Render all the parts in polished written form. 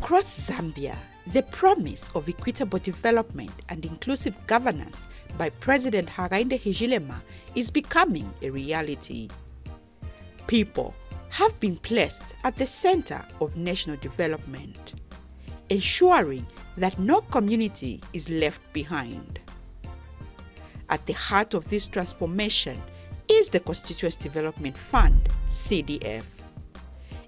Across Zambia, the promise of equitable development and inclusive governance by President Hakainde Hichilema is becoming a reality. People have been placed at the center of national development, ensuring that no community is left behind. At the heart of this transformation is the Constituency Development Fund, CDF,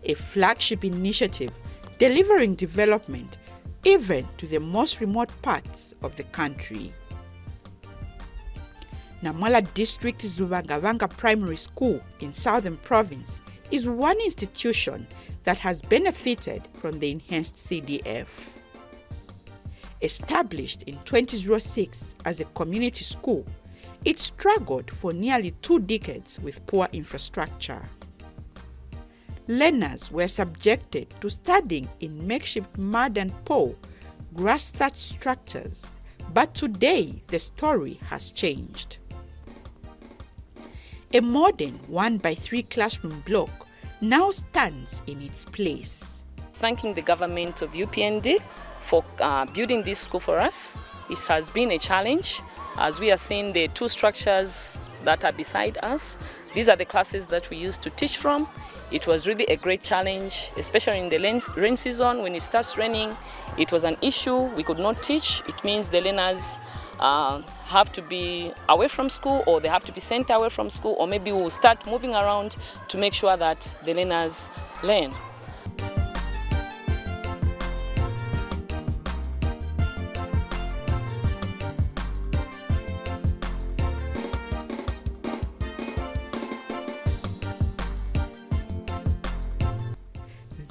a flagship initiative delivering development even to the most remote parts of the country. Namwala District's Lubangabanga Primary School in Southern Province is one institution that has benefited from the enhanced CDF. Established in 2006 as a community school, it struggled for nearly 2 decades with poor infrastructure. Learners were subjected to studying in makeshift mud and pole, grass-thatched structures, but today the story has changed. A modern 1x3 classroom block now stands in its place. Thanking the government of UPND for building this school for us. It has been a challenge as we are seeing the 2 structures that are beside us. These are the classes that we used to teach from. It was really a great challenge, especially in the rain season. When it starts raining, it was an issue. We could not teach. It means the learners have to be away from school, or they have to be sent away from school, or maybe we'll start moving around to make sure that the learners learn.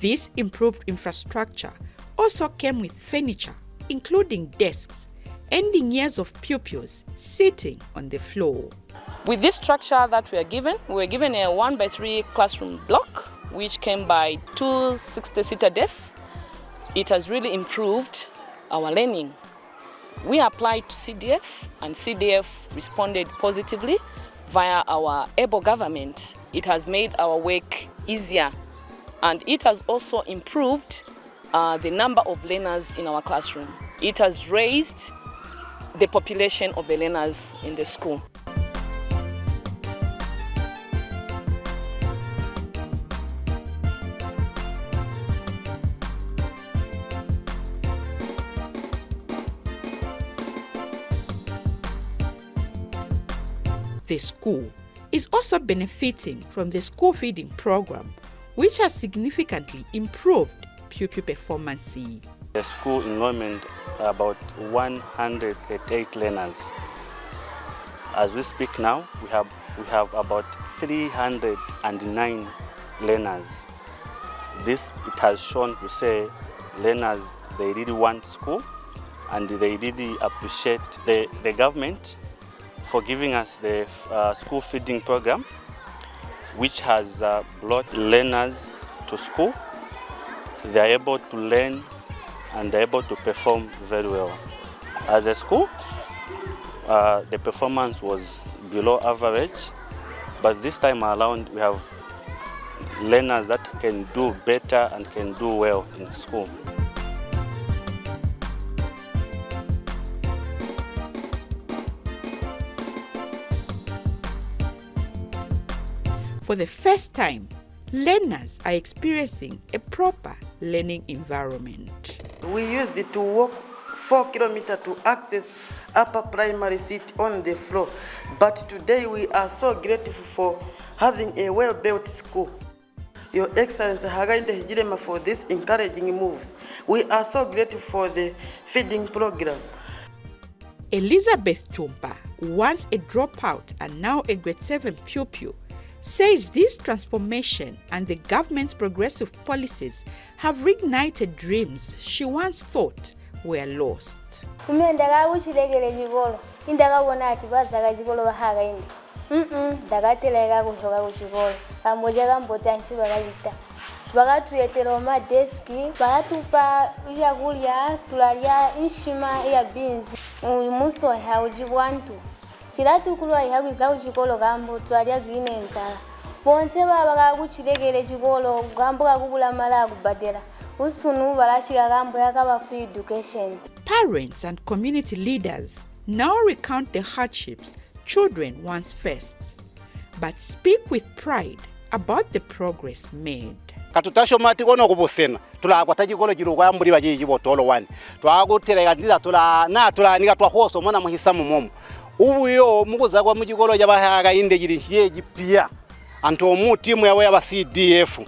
This improved infrastructure also came with furniture, including desks, ending years of pupils sitting on the floor. With this structure that we were given a 1x3 classroom block, which came by 2 60-seater desks. It has really improved our learning. We applied to CDF, and CDF responded positively via our able government. It has made our work easier, and it has also improved the number of learners in our classroom. It has raised the population of the learners in the school. The school is also benefiting from the school feeding program, which has significantly improved pupil performance. The school enrollment about 138 learners. As we speak now, we have about 309 learners. This it has shown to say learners, they really want school, and they really appreciate the government for giving us the school feeding program, which has brought learners to school. They are able to learn and they're able to perform very well. As a school, the performance was below average, but this time around we have learners that can do better and can do well in school. For the first time, learners are experiencing a proper learning environment. We used it to walk 4 kilometers to access upper primary seat on the floor. But today we are so grateful for having a well-built school. Your Excellency Hakainde Hichilema for these encouraging moves. We are so grateful for the feeding program. Elizabeth Chumpa, once a dropout and now a grade 7 pupil, says this transformation and the government's progressive policies have reignited dreams she once thought were lost. Bakatuyetera amadeski, baratupa ijakulya tulalya inshima ya beans umuso hawujibwantu kiratukulwa ihagwiza uchikolo gambo tulalya green enzala bonse baba kakuchilegere chikolo gambo kakubula mala kubadela usunu balashika kambo yakaba free education. Parents and community leaders now recount the hardships children once faced, but speak with pride about the progress made. Katutasho mati kono kubosena tulakwata chikolo chilo kwambuli bachi chibotolo wani twakutereka ndiza tula nika twahoso mona muhisamu momo ubuyo mukuza kwa muchikolo chabahaga inde chili chiye chipia anto mu timu yawe ya CDF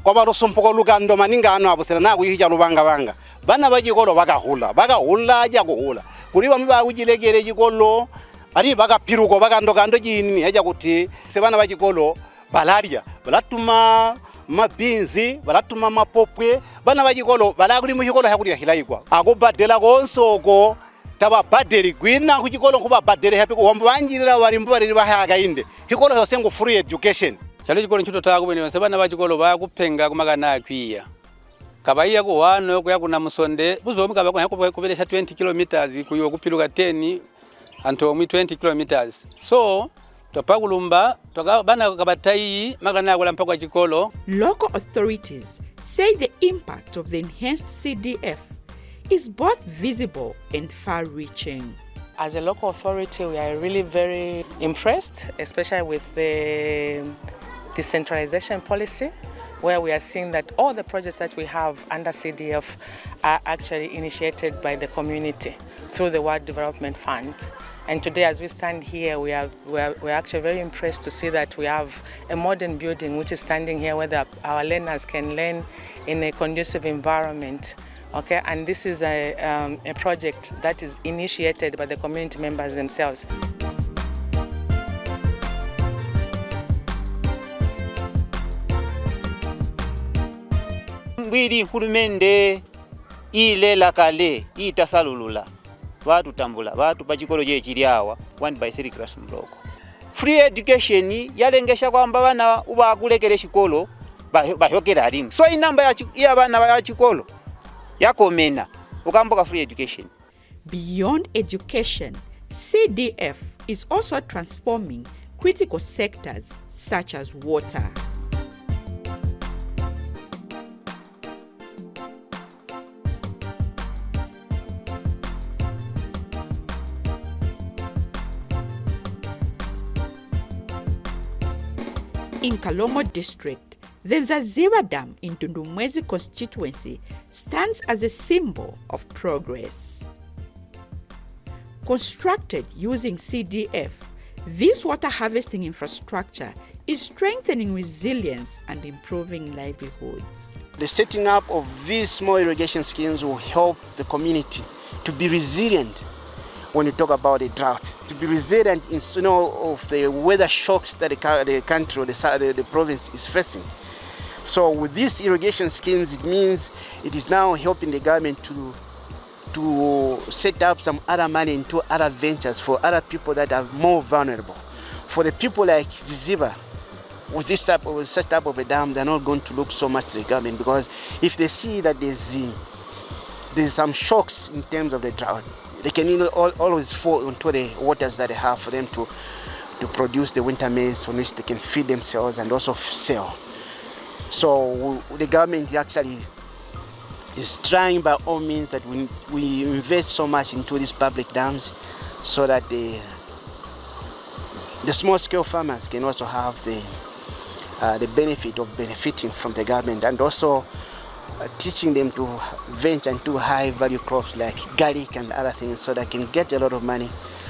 kwa barosompoko lukando maninga ano abosena na kuyicha lubanga banga bana bachikolo bakahula ja kuhula kuliba mba kuchilegere chikolo ari bakapiruko bakandokando chini haja kuti sebana bachikolo balaria balatuma mabinzi balatuma mapopwe bana bachikolo balakuli muchikolo hakulya hilaigwa akubadela konsoko taba badeli gwina kuchikolo kuba badeli hapi kuhamba banjirira balimbo bali bahaga inde hikolo yose ngo free education chalo chikolo nchuto takubene sebana bachikolo bakupenga kumagana akwiya kabaiya ku wano kuya kuna musonde buzomuka bakho kubelesha 20 kilometers kuyo kupiluka 10 anto mu 20 kilometers so topakulumba bana kabatai magana kula mpaka chikolo. Local authorities say the impact of the enhanced CDF is both visible and far-reaching. As a local authority, we are really very impressed, especially with the decentralization policy, where we are seeing that all the projects that we have under CDF are actually initiated by the community through the World Development Fund. And today, as we stand here, we're actually very impressed to see that we have a modern building which is standing here where our learners can learn in a conducive environment. Okay, and this is a project that is initiated by the community members themselves. Mbili hulumende ile lakale itasalulula watu tambula watu pachikolo je chiliawa 1/3 classroom block. Free education yalengesha kwamba bana ubakulekele chikolo bahokera alimu so inamba ya bana ba chikolo yakomena ukamboka free education. Beyond education, CDF is also transforming critical sectors such as water. In Kalomo district, the Zaziwa Dam in Tundumwezi constituency stands as a symbol of progress. Constructed using CDF, this water harvesting infrastructure is strengthening resilience and improving livelihoods. The setting up of these small irrigation schemes will help the community to be resilient when you talk about the droughts, to be resilient in of the weather shocks that the country or the province is facing. So with these irrigation schemes, it means it is now helping the government to set up some other money into other ventures for other people that are more vulnerable. For the people like Ziziba, with such type of a dam, they're not going to look so much to the government, because if they see that there's some shocks in terms of the drought, they can always fall into the waters that they have for them to produce the winter maize from which they can feed themselves and also sell. So the government actually is trying by all means that we invest so much into these public dams so that the small-scale farmers can also have the benefit of benefiting from the government, and also teaching them to venture into high-value crops like garlic and other things so they can get a lot of money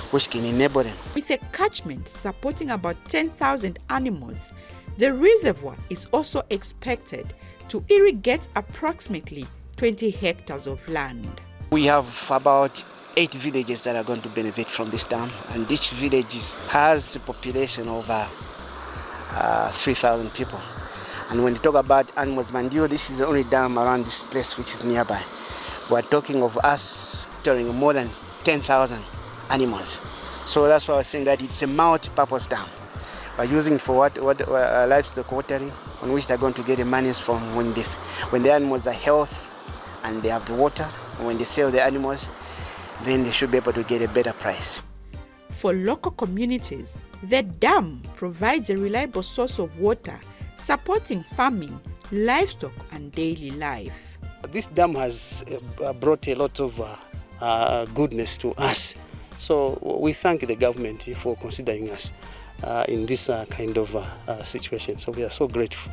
which can enable them. With a catchment supporting about 10,000 animals, the reservoir is also expected to irrigate approximately 20 hectares of land. We have about 8 villages that are going to benefit from this dam, and each village has a population of 3,000 people. And when you talk about animals, Mandio, this is the only dam around this place which is nearby. We're talking of us touring more than 10,000 animals. So that's why I was saying that it's a multi-purpose dam. We're using it for livestock watering, on which they're going to get the monies from when the animals are healthy and they have the water. And when they sell the animals, then they should be able to get a better price. For local communities, the dam provides a reliable source of water, supporting farming, livestock, and daily life. This dam has brought a lot of goodness to us. So we thank the government for considering us in this kind of situation. So we are so grateful.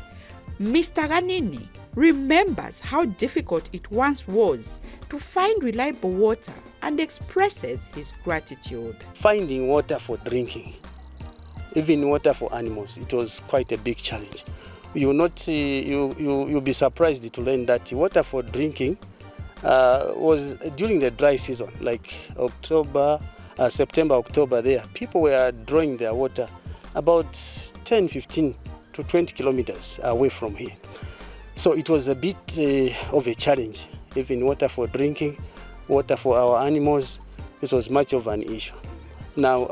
Mr. Ganini remembers how difficult it once was to find reliable water and expresses his gratitude. Finding water for drinking, even water for animals, it was quite a big challenge. You will not you'll be surprised to learn that water for drinking was during the dry season, like September, October there. People were drawing their water about 10, 15 to 20 kilometers away from here. So it was a bit of a challenge. Even water for drinking, water for our animals, it was much of an issue. Now,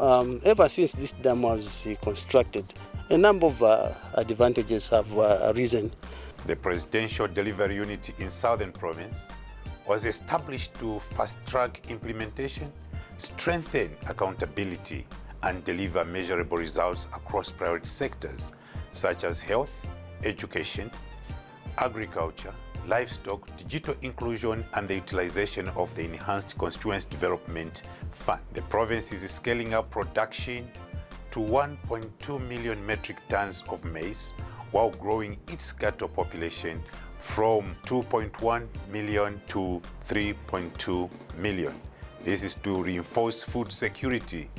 ever since this dam was constructed, a number of advantages have arisen. The Presidential Delivery Unit in Southern Province was established to fast-track implementation, strengthen accountability, and deliver measurable results across priority sectors such as health, education, agriculture, livestock, digital inclusion, and the utilization of the Enhanced Constituency Development Fund. The province is scaling up production to 1.2 million metric tons of maize while growing its cattle population from 2.1 million to 3.2 million. This is to reinforce food security,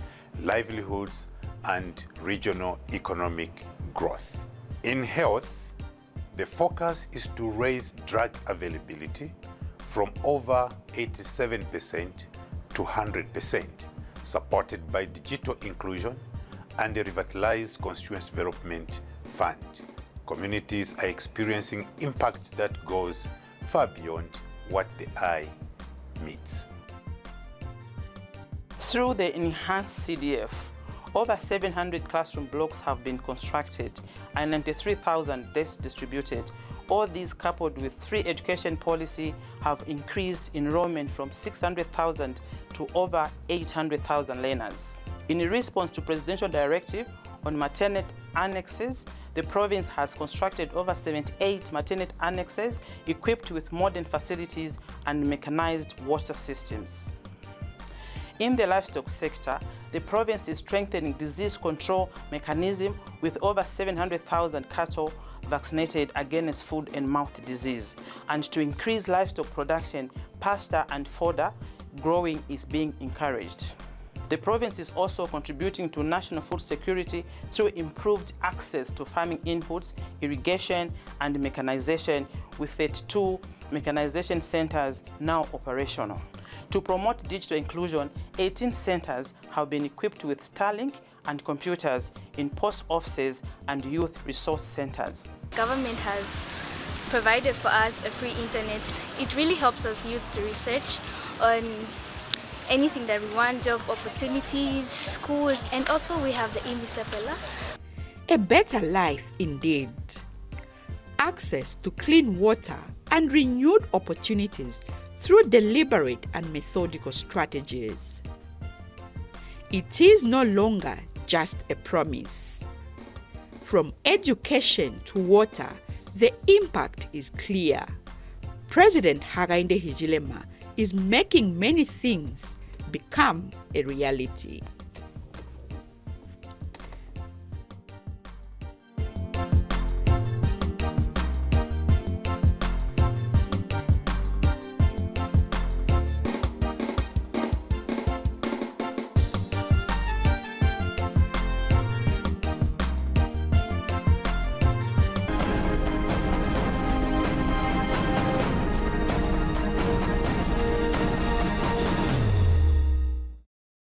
livelihoods, and regional economic growth. In health, the focus is to raise drug availability from over 87% to 100%, supported by digital inclusion and the revitalized Constituency Development Fund. Communities are experiencing impact that goes far beyond what the eye meets. Through the enhanced CDF, over 700 classroom blocks have been constructed and 93,000 desks distributed. All these, coupled with free education policy, have increased enrollment from 600,000 to over 800,000 learners. In response to Presidential Directive on maternity annexes, the province has constructed over 78 maternity annexes equipped with modern facilities and mechanized water systems. In the livestock sector, the province is strengthening disease control mechanism with over 700,000 cattle vaccinated against foot and mouth disease. And to increase livestock production, pasture and fodder growing is being encouraged. The province is also contributing to national food security through improved access to farming inputs, irrigation, and mechanization, with 32 mechanization centers now operational. To promote digital inclusion, 18 centers have been equipped with Starlink and computers in post offices and youth resource centers. Government has provided for us a free internet. It really helps us youth to research on anything that we want, job opportunities, schools, and also we have the Imisapela. A better life indeed. Access to clean water and renewed opportunities through deliberate and methodical strategies. It is no longer just a promise. From education to water, the impact is clear. President Hakainde Hichilema is making many things become a reality.